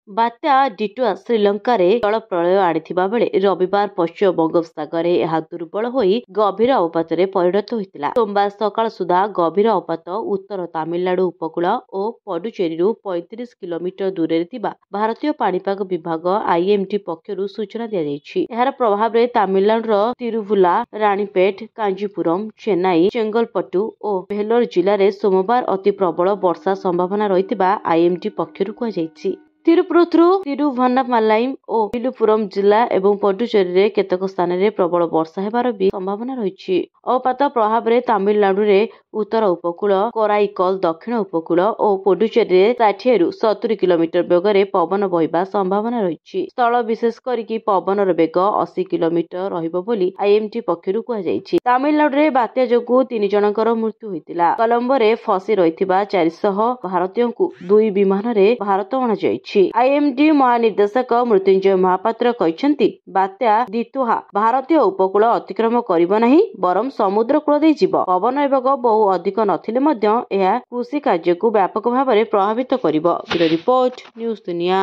ବାତ୍ୟା ଡିଟୁଆ ଶ୍ରୀଲଙ୍କାରେ ଜଳପ୍ରଳୟ ଆଣିଥିବା ବେଳେ ରବିବାର ପଶ୍ଚିମ ବଙ୍ଗୋପସାଗରରେ ଏହା ଦୁର୍ବଳ ହୋଇ ଗଭୀର ଅବପାତରେ ପରିଣତ ହୋଇଥିଲା। ସୋମବାର ସକାଳ ସୁଦ୍ଧା ଗଭୀର ଅବପାତ ଉତ୍ତର ତାମିଲନାଡୁ ଉପକୂଳ ଓ ପଡୁଚେରୀରୁ 35 କିଲୋମିଟର ଦୂରରେ ଥିବା ଭାରତୀୟ ପାଣିପାଗ ବିଭାଗ IMD ପକ୍ଷରୁ ସୂଚନା ଦିଆଯାଇଛି। ଏହାର ପ୍ରଭାବରେ ତାମିଲନାଡୁର ତିରୁଭୁଲା, ରାଣୀପେଟ, କାଞ୍ଜିପୁରମ୍, ଚେନ୍ନାଇ, ଚେଙ୍ଗଲପଟ୍ଟୁ ଓ ଭେଲୋର ଜିଲ୍ଲାରେ ସୋମବାର ଅତି ପ୍ରବଳ ବର୍ଷା ସମ୍ଭାବନା ରହିଥିବା IMD ପକ୍ଷରୁ କୁହାଯାଇଛି। ତିରୁପରୁଥୁର, ତିରୁଭନ୍ନାମାଲାଇ ଓ ବିଲୁପୁରମ୍ ଜିଲ୍ଲା ଏବଂ ପଡୁଚେରୀରେ କେତେକ ସ୍ଥାନରେ ପ୍ରବଳ ବର୍ଷା ହେବାର ବି ସମ୍ଭାବନା ରହିଛି। ଅବପାତ ପ୍ରଭାବରେ ତାମିଲନାଡୁରେ ଉତ୍ତର ଉପକୂଳ, କରାଇକଲ ଦକ୍ଷିଣ ଉପକୂଳ ଓ ପଡୁଚେରୀରେ 60ରୁ 70 କିଲୋମିଟର ବେଗରେ ପବନ ବହିବା ସମ୍ଭାବନା ରହିଛି। ସ୍ଥଳ ବିଶେଷ କରିକି ପବନର ବେଗ 80 କିଲୋମିଟର ରହିବ ବୋଲି IMD ପକ୍ଷରୁ କୁହାଯାଇଛି। ତାମିଲନାଡୁରେ ବାତ୍ୟା ଯୋଗୁଁ 3 ଜଣଙ୍କର ମୃତ୍ୟୁ ହୋଇଥିଲା। କଲମ୍ବୋରେ ଫସି ରହିଥିବା 400 ଭାରତୀୟଙ୍କୁ 2 ବିମାନରେ ଭାରତ ଅଣାଯାଇଛି। IMD ମହାନିର୍ଦ୍ଦେଶକ ମୃତ୍ୟୁଞ୍ଜୟ ମହାପାତ୍ର କହିଛନ୍ତି, ବାତ୍ୟା ଦିତୁହା ଭାରତୀୟ ଉପକୂଳ ଅତିକ୍ରମ କରିବ ନାହିଁ, ବରଂ ସମୁଦ୍ର କୂଳ ଦେଇ ଯିବ। ପବନ ବେଗ ବହୁ ଅଧିକ ନଥିଲେ ମଧ୍ୟ ଏହା କୃଷି କାର୍ଯ୍ୟକୁ ବ୍ୟାପକ ଭାବରେ ପ୍ରଭାବିତ କରିବ। ବ୍ୟୁରୋ ରିପୋର୍ଟ, ନ୍ୟୁଜ ଦୁନିଆ।